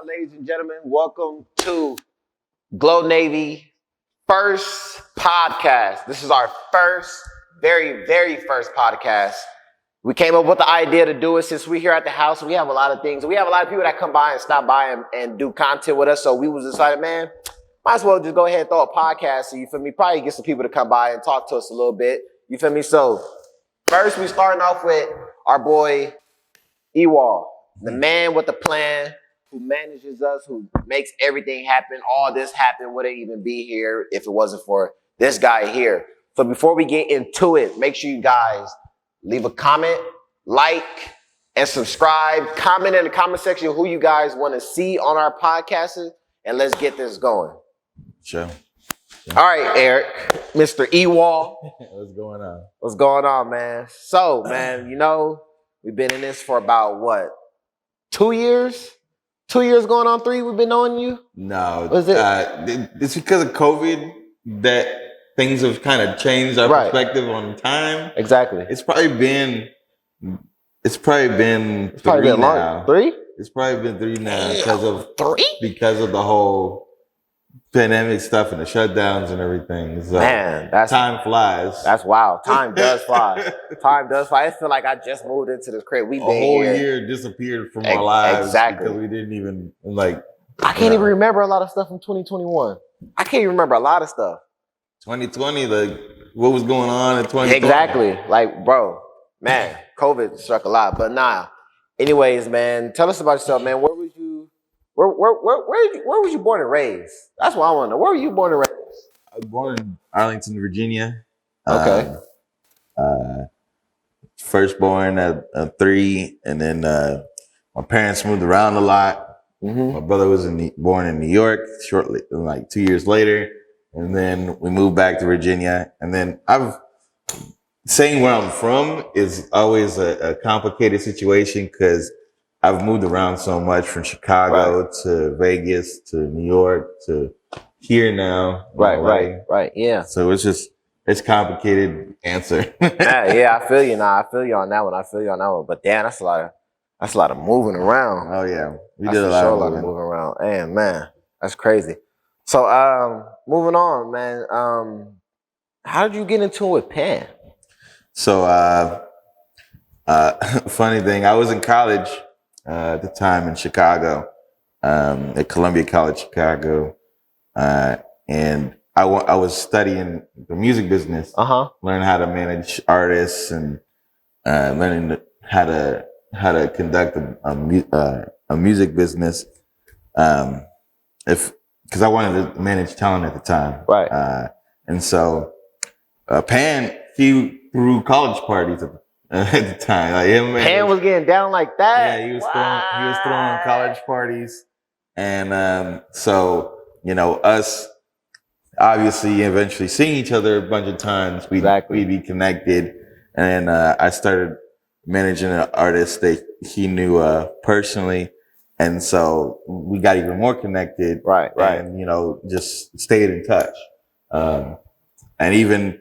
ladies and gentlemen. Welcome to Glonavy first podcast. This is our very first podcast. We came up with the idea to do it since we're here at the house. We have a lot of things. We have a lot of people that come by and stop by and do content with us. So we was decided, man, might as well just go ahead and throw a podcast. So you feel me? Probably get some people to come by and talk to us a little bit. You feel me? So first, we starting off with our boy Ewall, the man with the plan, who manages us, who makes everything happen. All this happened wouldn't even be here if it wasn't for this guy here. So before we get into it, make sure you guys leave a comment, like, and subscribe. Comment in the comment section who you guys want to see on our podcasts, and let's get this going. Sure. All right, Eric, Mr. Ewall. What's going on? What's going on, man? So, man, you know, we've been in this for about, what, 2 years? 2 years going on 3 we've been knowing you? No. Was it? It's because of COVID that things have kind of changed our perspective on time. Exactly. It's probably been 3 now. 3? It's probably been 3 now because of the whole pandemic stuff and the shutdowns and everything. So man, time flies. That's wild. Time does fly. Time does fly. I feel like I just moved into this crib. We've been a whole here. Year disappeared from our lives. Exactly. Because we didn't even I can't even remember a lot of stuff from 2021. I can't even remember a lot of stuff. 2020, what was going on in 2020? Exactly. Like, bro, man, COVID struck a lot. But nah. Anyways, man, tell us about yourself, man. Where was you? Where was you born and raised? That's what I want to know. Where were you born and raised? I was born in Arlington, Virginia. Okay. Firstborn at 3, and then my parents moved around a lot. Mm-hmm. My brother was born in New York shortly, like 2 years later, and then we moved back to Virginia. And then saying where I'm from is always a complicated situation because I've moved around so much from Chicago to Vegas to New York to here now. Right. Yeah. So it's complicated answer. Yeah, I feel you now. I feel you on that one. But damn, that's a lot of moving around. Oh yeah, we did a lot of moving around. And man, that's crazy. So moving on, man. How did you get into it with Pan? So funny thing, I was in college at the time in Chicago, at Columbia College, Chicago, and I was studying the music business, learning how to manage artists and learning how to conduct a music business, because I wanted to manage talent at the time, right? And so Pan, he threw college parties at the time. Like Pan was getting down like that. Yeah, he was throwing college parties, and so us obviously eventually seeing each other a bunch of times. We'd be connected, and I started managing an artist that he knew personally, and so we got even more connected. Right. And just stayed in touch, and even.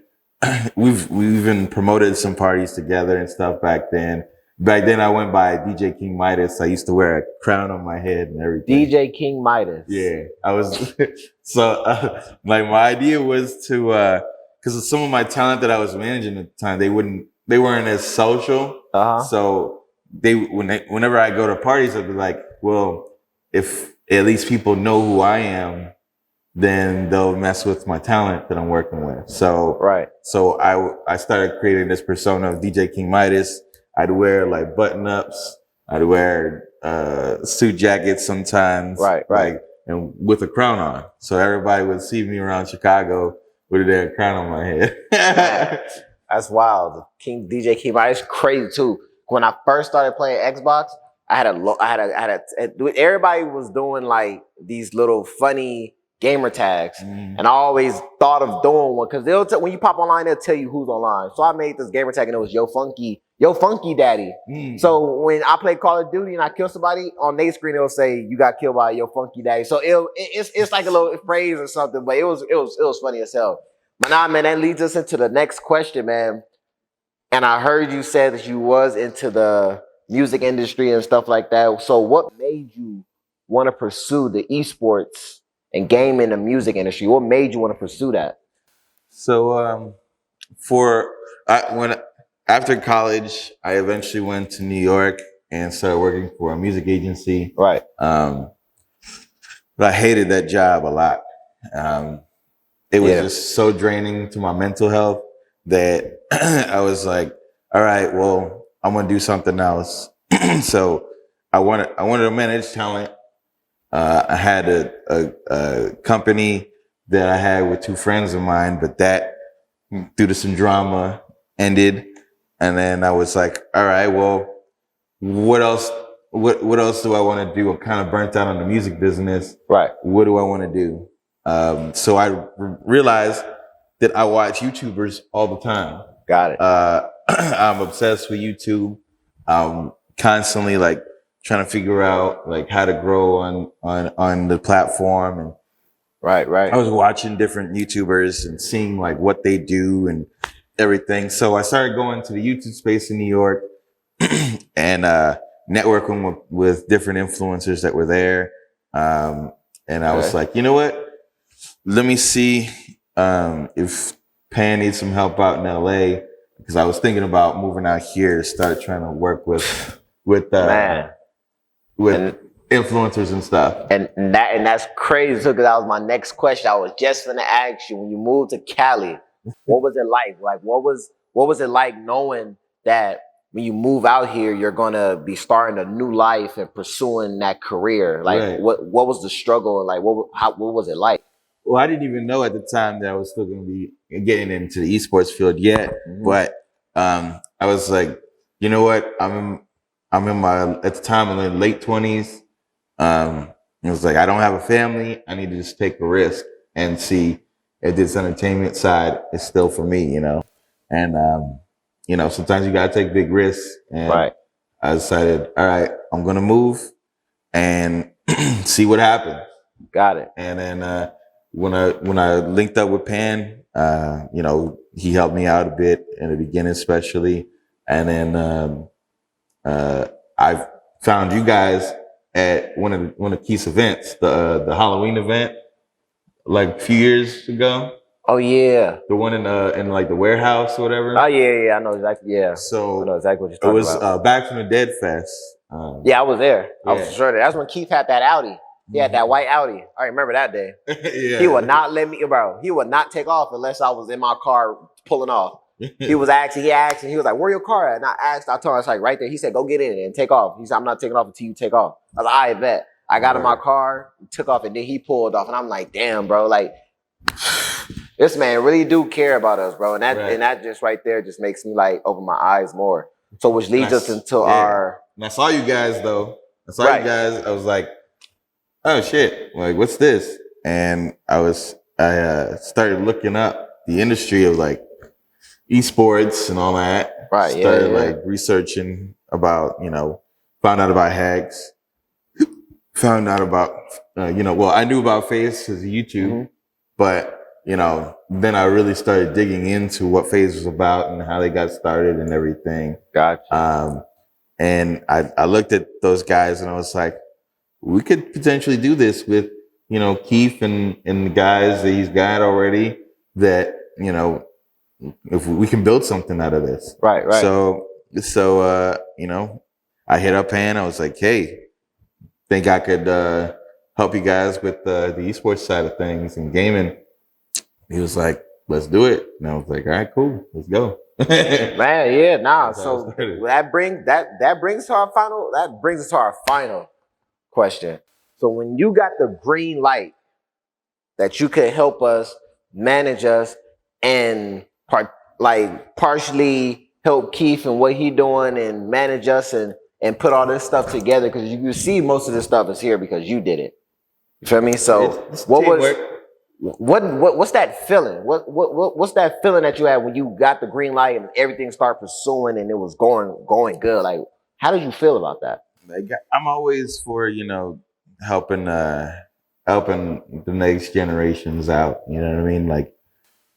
We've even promoted some parties together and stuff back then. Back then I went by DJ King Midas. I used to wear a crown on my head and everything. DJ King Midas. Yeah, I was. So my idea was to, because some of my talent that I was managing at the time, they weren't as social. So whenever I go to parties, I'd be like, well, if at least people know who I am, then they'll mess with my talent that I'm working with. So I started creating this persona of DJ King Midas. I'd wear like button-ups. I'd wear suit jackets sometimes. Right. And with a crown on. So everybody would see me around Chicago with a damn crown on my head. That's wild. DJ King Midas is crazy too. When I first started playing Xbox, everybody was doing like these little funny gamer tags, and I always thought of doing one because when you pop online, they'll tell you who's online. So I made this gamer tag, and it was Yo Funky Daddy. So when I play Call of Duty and I kill somebody on their screen, it'll say you got killed by Yo Funky Daddy. So it's like a little phrase or something, but it was funny as hell. But nah, man, that leads us into the next question, man. And I heard you say that you was into the music industry and stuff like that. So what made you want to pursue the esports and gaming and music industry? What made you want to pursue that? So when after college, I eventually went to New York and started working for a music agency. Right. But I hated that job a lot. It was just so draining to my mental health that I was like, all right, well, I'm gonna do something else. So I wanted to manage talent. I had a company that I had with two friends of mine, but that, due to some drama, ended. And then I was like, all right, well, what else? What else do I want to do? I'm kind of burnt out on the music business. Right. What do I want to do? So I realized that I watch YouTubers all the time. Got it. I'm obsessed with YouTube. Constantly like trying to figure out like how to grow on the platform. And right. I was watching different YouTubers and seeing like what they do and everything. So I started going to the YouTube space in New York and networking with different influencers that were there. And I was like, you know what? Let me see if Pan needs some help out in LA, because I was thinking about moving out here to start trying to work with influencers and stuff. And that's crazy, because that was my next question. I was just gonna ask you, when you moved to Cali, what was it like? Like, what was it like knowing that when you move out here, you're gonna be starting a new life and pursuing that career? Like, what was the struggle? Like, what was it like? Well, I didn't even know at the time that I was still going to be getting into the esports field yet. Mm-hmm. But I was like, you know what? I'm in my, at the time, I'm in late 20s. It was like, I don't have a family. I need to just take a risk and see if this entertainment side is still for me, you know? And, you know, sometimes you got to take big risks. And I decided, all right, I'm going to move and see what happens. Got it. And then, when I linked up with Pan, you know, he helped me out a bit in the beginning, especially. And then I found you guys at one of Keith's events, the Halloween event, like a few years ago. Oh yeah, the one in like the warehouse or whatever. Oh yeah, I know exactly. Yeah, so I know exactly what you're talking about. It was Back from the Dead Fest. Yeah, I was there. I was for sure there. That's when Keith had that Audi. He had that white Audi. I remember that day. Yeah. He would not let me, bro. He would not take off unless I was in my car pulling off. He was asking, he was like, where your car at? And I told him, I was like, right there. He said, go get in and take off. He said, I'm not taking off until you take off. I was like, I bet. I got in my car, took off, and then he pulled off. And I'm like, damn, bro. Like, this man really do care about us, bro. And that just right there just makes me like open my eyes more. So which leads us into our... And I saw you guys, though. I saw you guys. I was like, oh shit, like what's this? And I started looking up the industry of like esports and all that. Right. Started like researching about, you know, found out about Hags, found out about, you know, well, I knew about FaZe because of YouTube, but, you know, then I really started digging into what FaZe was about and how they got started and everything. Gotcha. And I looked at those guys and I was like, we could potentially do this with, you know, Keef and the guys that he's got already, that, you know, if we can build something out of this. Right. So, you know, I hit up Pan. I was like, hey, think I could help you guys with the esports side of things and gaming. He was like, let's do it. And I was like, all right, cool. Let's go. Man, yeah, nah. So that brings us to our final question. So when you got the green light that you could help us, manage us, and partially help Keith and what he doing and manage us and put all this stuff together, because you can see most of this stuff is here because you did it. You feel me? So what's that feeling? What's that feeling that you had when you got the green light and everything started pursuing and it was going good? Like, how did you feel about that? I'm always for, you know, helping the next generations out. You know what I mean? Like,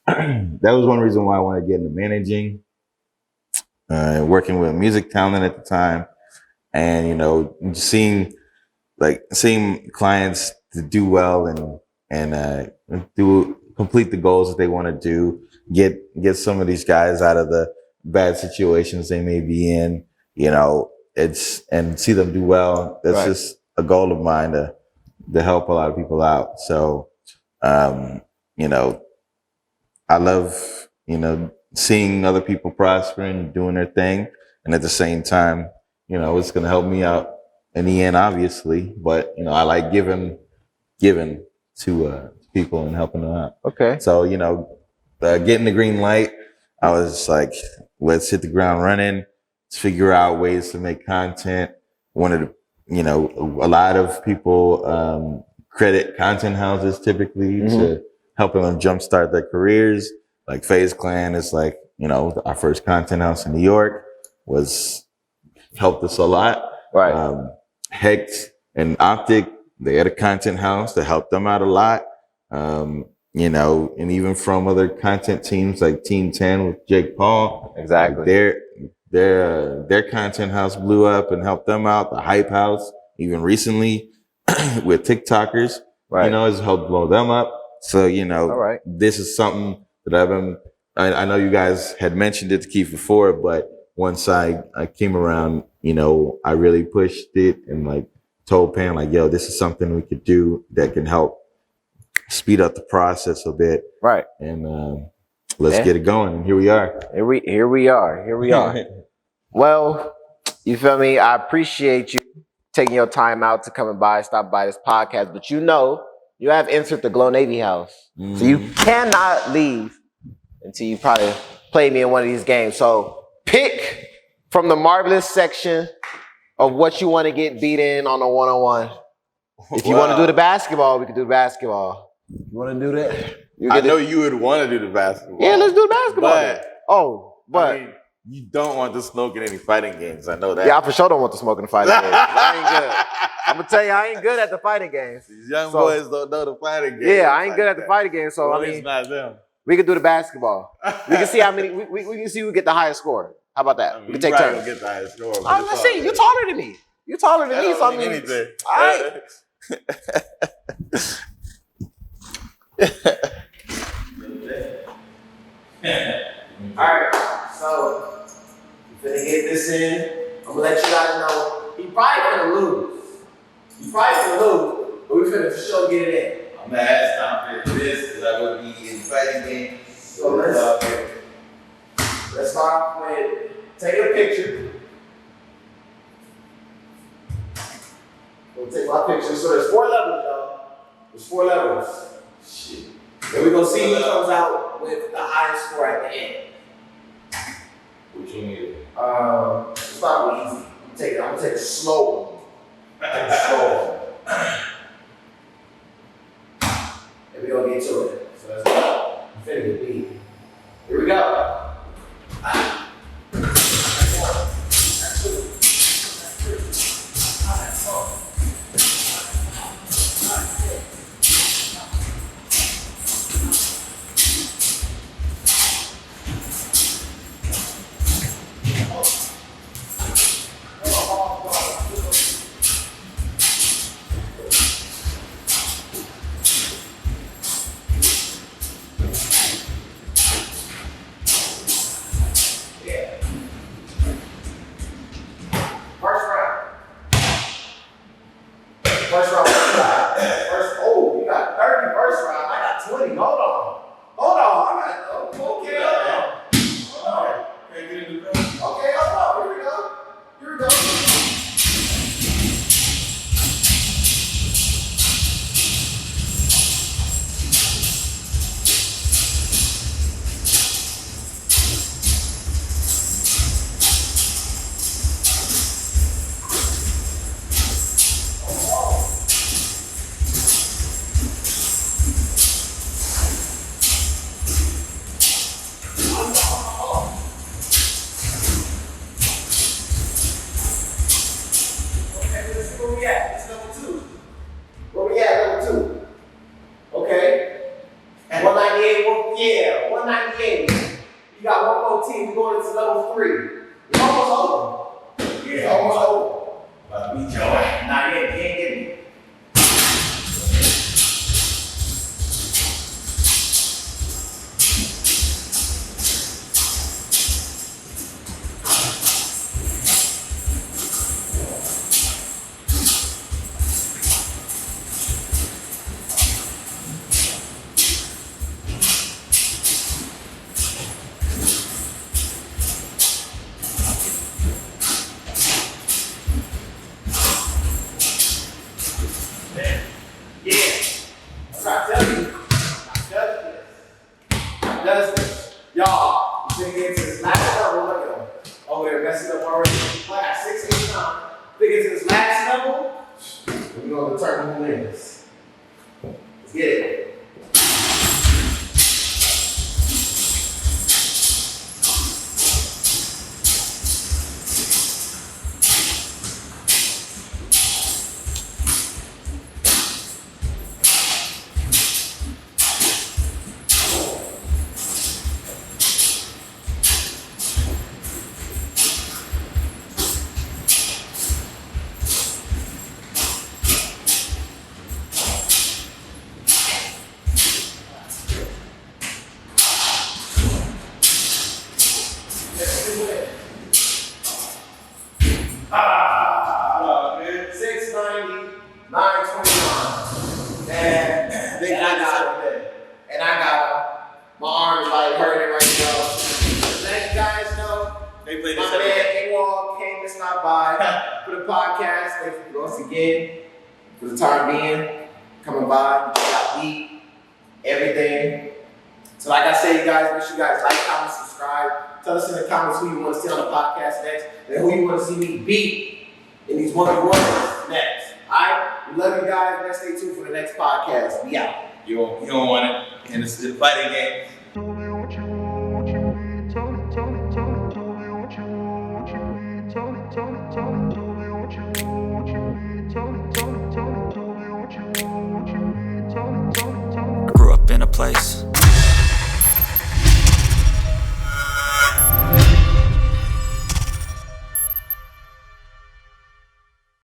that was one reason why I wanted to get into managing, working with music talent at the time, and, you know, seeing like seeing clients to do well and complete the goals that they want to do, get some of these guys out of the bad situations they may be in, you know, and see them do well. That's just a goal of mine to help a lot of people out. So, you know, I love, you know, seeing other people prospering, doing their thing. And at the same time, you know, it's going to help me out in the end, obviously. But, you know, I like giving to people and helping them out. Okay. So, you know, getting the green light, I was like, let's hit the ground running, let's figure out ways to make content. Wanted to, you know, a lot of people credit content houses typically to helping them jumpstart their careers. Like FaZe Clan is like, you know, our first content house in New York helped us a lot. Right. Hex and Optic, they had a content house that helped them out a lot. You know, and even from other content teams like Team 10 with Jake Paul. Exactly. Like their content house blew up and helped them out. The Hype House, even recently with TikTokers, you know, has helped blow them up. So, you know, this is something that I know you guys had mentioned it to Keef before, but once I came around, you know, I really pushed it and like told Pam, like, yo, this is something we could do that can help speed up the process a bit. Right. And let's get it going. And here we are. Here we are. Well, you feel me? I appreciate you taking your time out to come and stop by this podcast. But you know, you have entered the Glonavy house. So you cannot leave until you probably play me in one of these games. So pick from the marvelous section of what you want to get beat in on a one-on-one. If you want to do the basketball, we can do the basketball. You want to do that? I know you would want to do the basketball. Yeah, let's do the basketball. But I mean, you don't want to smoke in any fighting games. I know that. Yeah, I for sure don't want to smoke in the fighting games. I ain't good. I'm gonna tell you, I ain't good at the fighting games. These young boys don't know the fighting games. Yeah, I ain't good at the fighting games. So well, I mean, it's not them. We can do the basketball. We can see how many. We can see who get the highest score. How about that? We can take turns. Get the highest score. Let's see. You're taller than me. You're taller than me. So I mean, anything. All right. Alright, so we're finna get this in. I'm gonna let you guys know. He probably gonna lose. But we finna for sure get it in. I'm gonna ask Tom for this because I would be in fighting games. So let's start with taking a picture. We'll take my picture. So there's 4 levels, y'all. There's 4 levels. Shit. And we're gonna see who comes out with the highest score at the end. Which one is it? It's not easy. I'm gonna take a slow one. And we're gonna get to it. So let's go. Infinity beat. Here we go. First round, you got 30 first round. I got 20. Hold on. Okay, hold on. Okay, hold on. Here we go. Where we at? Level 2. Okay. 198. 198. You got 1 more team. We're going into level 3. It's almost over. Yeah. Almost over. About to beat your ass. Nah, you ain't getting me. Then get to this last level. Look at him. Over there messing up already. I got 6 now. Then get to this last level. We're going to determine who wins. Let's get it. Ah, 690, 929. And I got him. And I got him. My arm's like hurting right now. Let you guys know, my man A-Wall came to stop by for the podcast. Thank you once again for the time being, coming by, got beat, everything. So like I said, you guys, make sure you guys like, comment, subscribe. Tell us in the comments who you want to see on the podcast next, and who you want to see me beat in these 1v1s next. Alright? We love you guys. Let's stay tuned for the next podcast. We out. You don't want it. And it's a fighting game. Tell me what you want, what you need. Tell me, tell me, tell me. Tell me what you want, what you need. Tell me, tell me, tell me. Tell me what you want, what you need. Tell me, tell me, tell me. Tell me what you want, what you need. Tell me, tell me, tell me. I grew up in a place